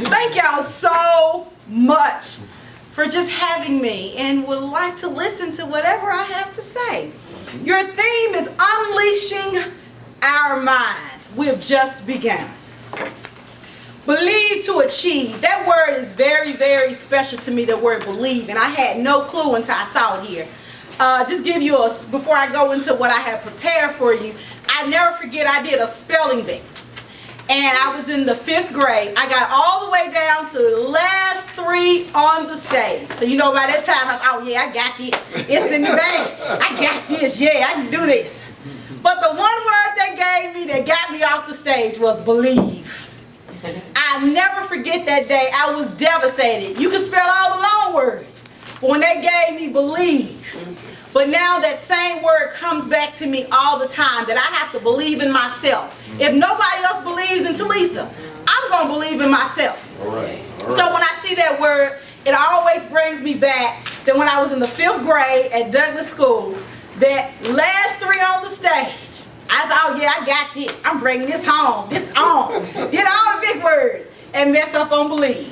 Thank y'all so much for just having me and would like to listen to whatever I have to say. Your theme is unleashing our minds. We've just begun. Believe to achieve. That word is very, very special to me, the word believe, and I had no clue until I saw it here. Just give you a, before I go into what I have prepared for you, I never forget I did a spelling bee. And I was in the 5th grade. I got all the way down to the last 3 on the stage. So you know by that time I said, oh yeah, I got this. It's in the bag. I got this, yeah, I can do this. But the one word they gave me that got me off the stage was believe. I'll never forget that day. I was devastated. You can spell all the long words, but when they gave me believe. But now that same word comes back to me all the time, that I have to believe in myself. If nobody else believes in Telisa, I'm going to believe in myself. All right. So when I see that word, it always brings me back to when I was in the 5th grade at Douglas School, that last 3 on the stage. I said, oh yeah, I got this. I'm bringing this home. This on. Did all the big words and mess up on believe.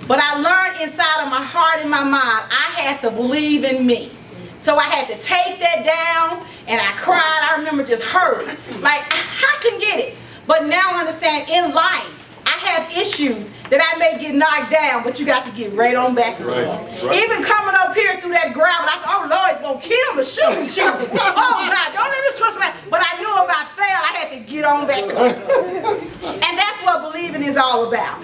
But I learned inside of my heart and my mind, I had to believe in me. So I had to take that down, and I cried. I remember just hurting. Like, I couldn't get it. But now I understand in life, I have issues that I may get knocked down, but you got to get right on back again. Right. Even coming up here through that gravel, I said, oh Lord, it's going to kill me. Shoot me, Jesus. Oh God, don't let me trust me. But I knew if I failed, I had to get on back up. And that's what believing is all about.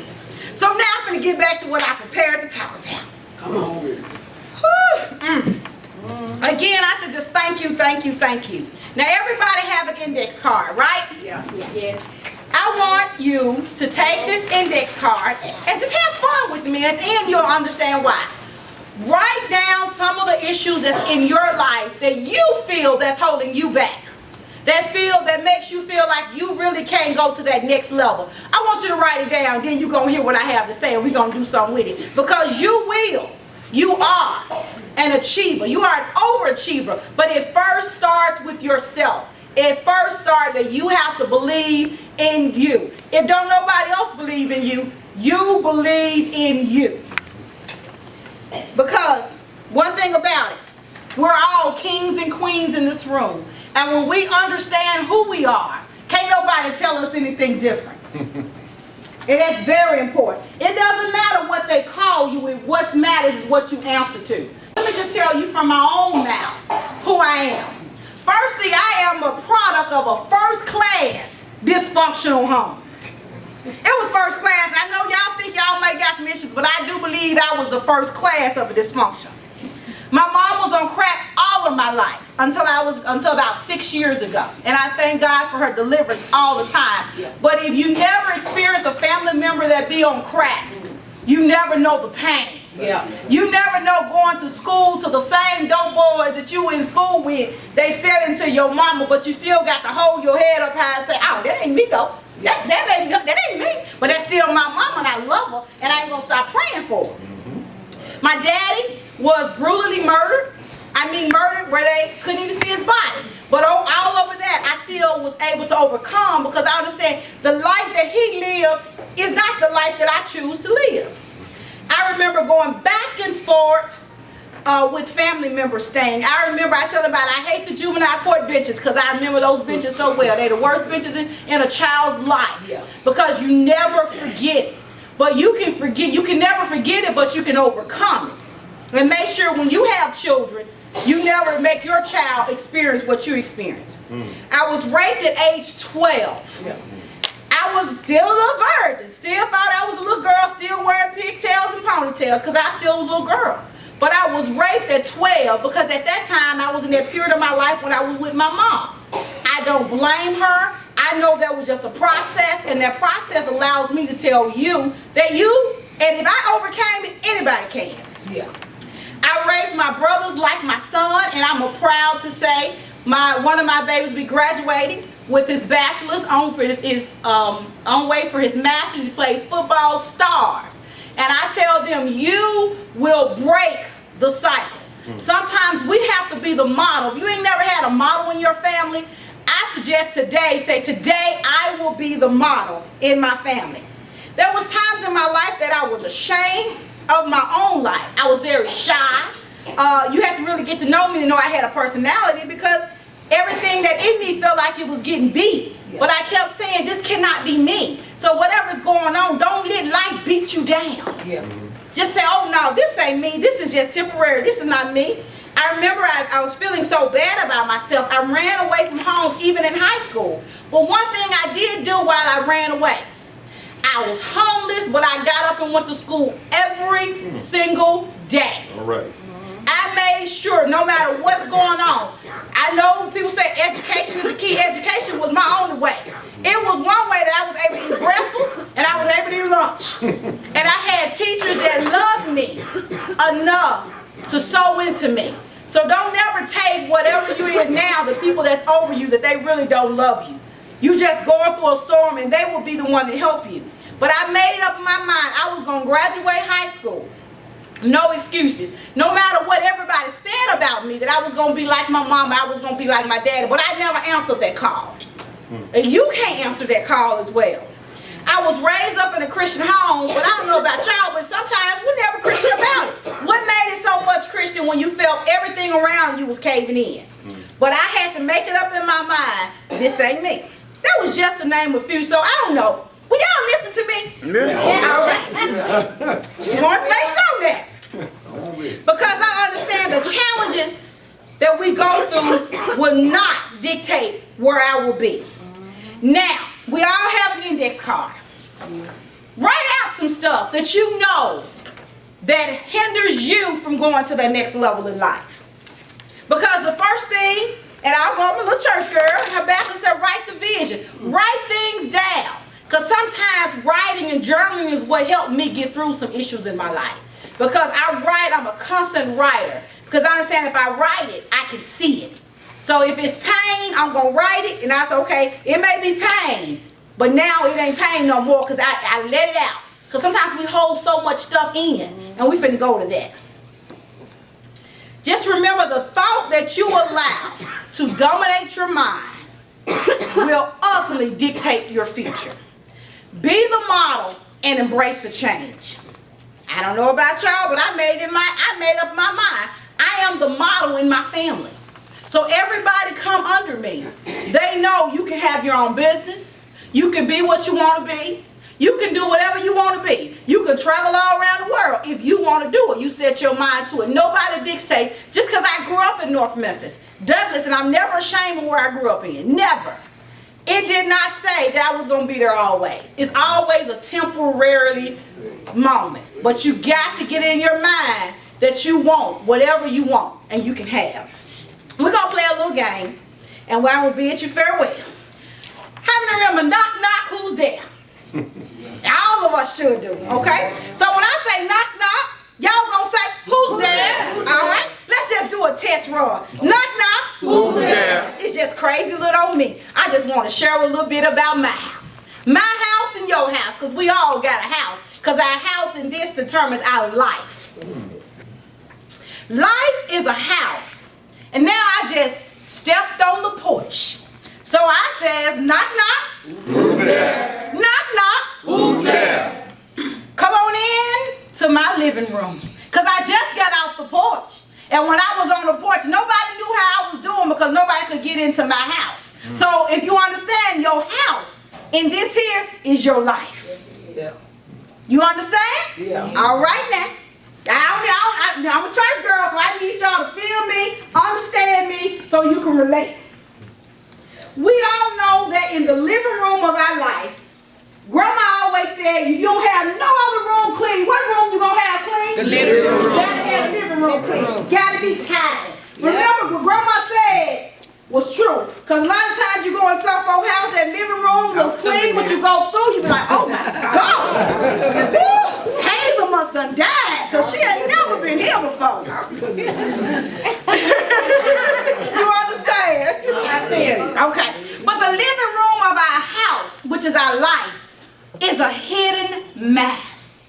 So now I'm going to get back to what I prepared to talk about. Come on. Again, I said just thank you, thank you, thank you. Now everybody have an index card, right? Yeah. I want you to take this index card and just have fun with me. At the end, you'll understand why. Write down some of the issues that's in your life that you feel that's holding you back. That makes you feel like you really can't go to that next level. I want you to write it down, then you're going to hear what I have to say and we're going to do something with it. Because you will. You are an achiever. You are an overachiever. But it first starts with yourself. It first starts that you have to believe in you. If don't nobody else believe in you, you believe in you. Because one thing about it, we're all kings and queens in this room. And when we understand who we are, can't nobody tell us anything different. And that's very important. It doesn't matter what they call you, what matters is what you answer to. Let me just tell you from my own mouth who I am. Firstly, I am a product of a first-class dysfunctional home. It was first class. I know y'all think y'all may got some issues, but I do believe I was the first class of a dysfunction. My mom was on crack all of my life until about 6 years ago. And I thank God for her deliverance all the time. Yeah. But if you never experience a family member that be on crack, you never know the pain. Yeah. You never know going to school to the same dope boys that you were in school with. They said into your mama, but you still got to hold your head up high and say, oh, that ain't me though. That baby, that ain't me. But that's still my mama and I love her and I ain't gonna stop praying for her. My daddy was brutally murdered. I mean murdered where they couldn't even see his body. But all over that, I still was able to overcome because I understand the life that he lived is not the life that I choose to live. I remember going back and forth with family members staying. I remember I tell them about I hate the juvenile court benches because I remember those benches so well. They're the worst benches in a child's life because you never forget it. But you can forget, you can never forget it, but you can overcome it. And make sure when you have children, you never make your child experience what you experience. I was raped at age 12. I was still a little virgin. Still thought I was a little girl, still wearing pigtails and ponytails because I still was a little girl. But I was raped at 12 because at that time I was in that period of my life when I was with my mom. I don't blame her. I know that was just a process, and that process allows me to tell you that and if I overcame it, anybody can. Yeah. I raised my brothers like my son, and I'm proud to say one of my babies will be graduating with his bachelor's on way for his master's. He plays football, stars. And I tell them, you will break the cycle. Sometimes we have to be the model. If you ain't never had a model in your family, I suggest today, say today I will be the model in my family. There was times in my life that I was ashamed of my own life. I was very shy. You have to really get to know me to know I had a personality, because everything that in me felt like it was getting beat. Yeah. But I kept saying, this cannot be me. So whatever's going on, don't let life beat you down. Yeah. Just say, oh no, this ain't me. This is just temporary. This is not me. I remember I was feeling so bad about myself. I ran away from home even in high school. But one thing I did do while I ran away, I was homeless, but I got up and went to school every single day. All right. I made sure, no matter what's going on, I know people say education is the key. Education was my only way. It was one way that I was able to eat breakfast and I was able to eat lunch. And I had teachers that loved me enough to sow into me. So don't never take whatever you in now, the people that's over you, that they really don't love you. You just going through a storm and they will be the one to help you. But I made up in my mind I was going to graduate high school. No excuses. No matter what everybody said about me, that I was going to be like my mama, I was going to be like my daddy, but I never answered that call. And you can't answer that call as well. I was raised up in a Christian home, but I don't know about y'all, but sometimes we're never Christian about it. What made it so much Christian when you felt everything around you was caving in? But I had to make it up in my mind, this ain't me. That was just to name a few, so I don't know. Will y'all listen to me? Yeah. All right. Just wanted to make sure that. Because I understand the challenges that we go through will not dictate where I will be. Now, we all have an index card. Write out some stuff that you know that hinders you from going to the next level in life. Because the first thing, and I'm a little church girl, Habakkuk said, write the vision. Write things down. Because sometimes writing and journaling is what helped me get through some issues in my life. Because I write, I'm a constant writer. Because I understand if I write it, I can see it. So if it's pain, I'm going to write it, and I say, okay, it may be pain, but now it ain't pain no more because I let it out. Because sometimes we hold so much stuff in, and we finna go to that. Just remember, the thought that you allow to dominate your mind will ultimately dictate your future. Be the model and embrace the change. I don't know about y'all, but I made up my mind. I am the model in my family. So everybody come under me. They know you can have your own business. You can be what you want to be. You can do whatever you want to be. You can travel all around the world if you want to do it. You set your mind to it. Nobody dictates. Just because I grew up in North Memphis, Douglas, and I'm never ashamed of where I grew up in. Never. It did not say that I was going to be there always. It's always a temporary moment. But you got to get it in your mind that you want whatever you want and you can have. We're going to play a little game, and I will bid you farewell. How many remember knock, knock, who's there? All of us should do, okay? So when I say knock, knock, y'all going to say, who's there? All right? Let's just do a test run. Knock, knock. Who's there? It's just crazy little old me. I just want to share a little bit about my house. My house and your house, because we all got a house. Because our house in this determines our life. Life is a house. And now I just stepped on the porch. So I says, knock, knock. Who's there? Knock, knock. Who's there? Come on in to my living room. Because I just got off the porch. And when I was on the porch, nobody knew how I was doing because nobody could get into my house. So if you understand, your house in this here is your life. Yeah. You understand? Yeah. All right now. I'm a church girl, so I need y'all to feel me, understand me, so you can relate. We all know that in the living room of our life, Grandma always said, you don't have no other room clean. What room you gonna have clean? The living room. You gotta have the living room clean. Gotta be tidy. Yeah. Remember what Grandma said was true. Because a lot of times you go in some folks' house, that living room looks clean, but you go through, you be like, oh my God. Woo! Hazel must have died, because she ain't never been here before. You understand? I feel it. Okay. But the living room of our house, which is our life, is a hidden mass.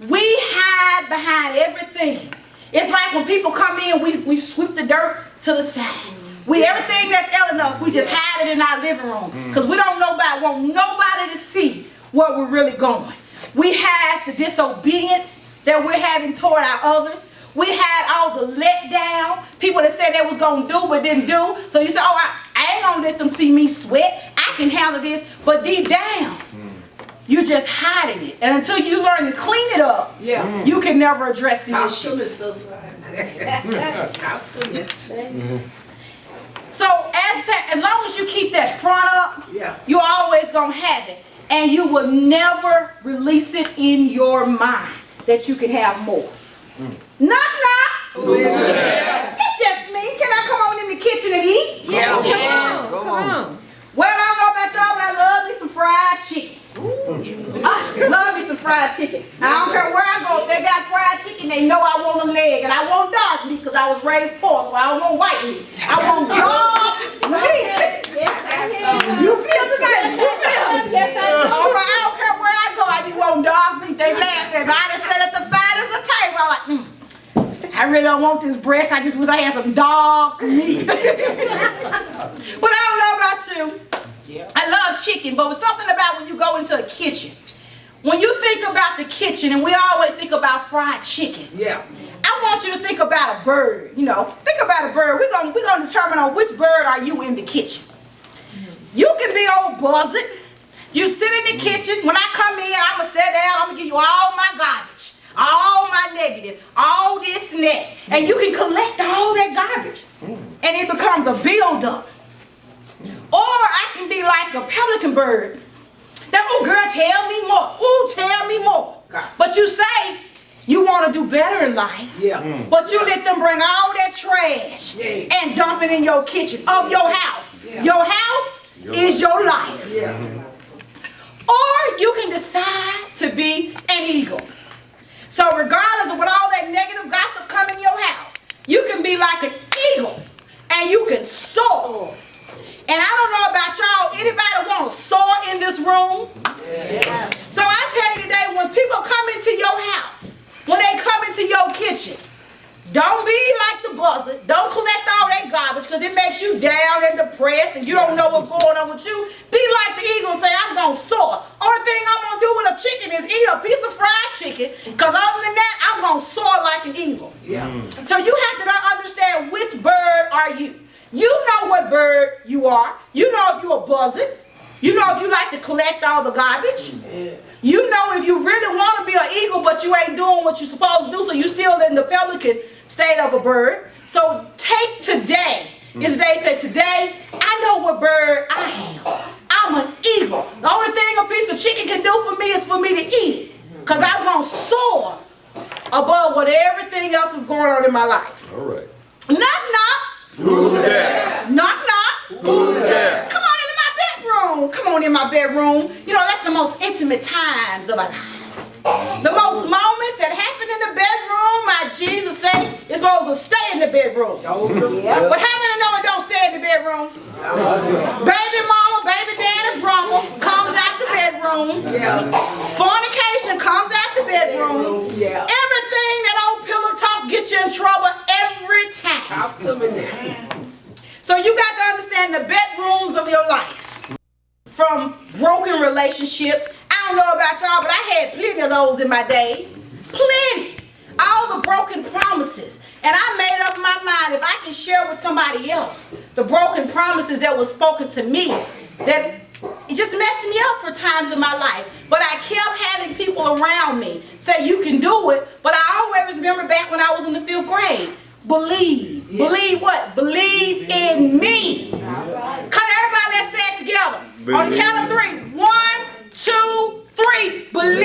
We hide behind everything. It's like when people come in, we sweep the dirt to the side. Everything that's ailing us, we just hide it in our living room. Because we don't want nobody to see where we're really going. We had the disobedience that we're having toward our others. We had all the letdown, people that said they was going to do but didn't do. So you say, oh, I ain't going to let them see me sweat. I can handle this. But deep down, you're just hiding it. And until you learn to clean it up, you can never address the issue. So as long as you keep that front up, you're always going to have it. And you will never release it in your mind that you can have more. Knock, knock. It's just me. Can I come on in the kitchen and eat? Come on. Well, I don't know about y'all, but I love me some fried chicken. I love me some fried chicken. I don't care where I go. If they got fried chicken, they know I want a leg. And I want dark meat because I was raised poor, so I don't want white meat. I want dark meat. You feel me, guys? You feel me? Yes, I do. All right, I don't care where I go. I be wanting dark meat. They laugh at me. I done sat at the finest of table. I'm like, I really don't want this breast. I just wish I had some dog meat. But I don't know about you. I love chicken, but it's something about when you go into a kitchen. When you think about the kitchen, and we always think about fried chicken. I want you to think about a bird. You know, think about a bird. We're gonna determine on which bird are you in the kitchen. You can be old buzzard. You sit in the kitchen. When I come in, I'm gonna sit down. I'm gonna give you all my garbage, all my negative, all this and that, and you can collect all that garbage, and it becomes a build-up. Or I can be like a pelican bird. That, oh girl, tell me more. Ooh, tell me more. But you say you want to do better in life. But you let them bring all that trash and dump it in your kitchen of your house. Your house is your life. Or you can decide to be an eagle. So regardless of what all that negative gossip come in your house, you can be like an eagle and you can soar. And I don't know about y'all, anybody want to soar in this room? So I tell you today, when people come into your house, when they come into your kitchen, don't be like the buzzard. Don't collect all that garbage because it makes you down and depressed and you don't know what's going on with you. Be like the eagle and say, I'm going to soar. Only thing I'm going to do with a chicken is eat a piece of fried chicken because other than that, I'm going to soar like an eagle. So you have to understand which bird are you. You know what bird you are. You know if you're a buzzard. You know if you like to collect all the garbage. You know if you really want to be an eagle, but you ain't doing what you're supposed to do, so you still in the pelican state of a bird. So take today. Is they say today, I know what bird I am. I'm an eagle. The only thing a piece of chicken can do for me is for me to eat it. Because I'm going to soar above what everything else is going on in my life. All right. Knock, knock. Who's there? Knock, knock. Who's there? Come on into my bedroom. Come on in my bedroom. You know, that's the most intimate times of our lives. The most moments that happen in the bedroom, my Jesus say, is supposed to stay in the bedroom. But how many know it don't stay in the bedroom? Baby mama, baby daddy drama comes out the bedroom. Fornication comes out the bedroom. Everything that old pillow talk gets you in trouble every time. Talk to me now. So you got to understand the bedrooms of your life. From broken relationships. I don't know about y'all, but I had plenty of those in my days. Plenty. All the broken promises. And I made up my mind, if I can share with somebody else the broken promises that were spoken to me, that it just messed me up for times in my life. But I kept having people around me say, you can do it. But I always remember back when I was in the 5th grade. Believe. Believe what? Believe in me. Come everybody, let's say it together. On the count of 3. 1, 2, 3. Believe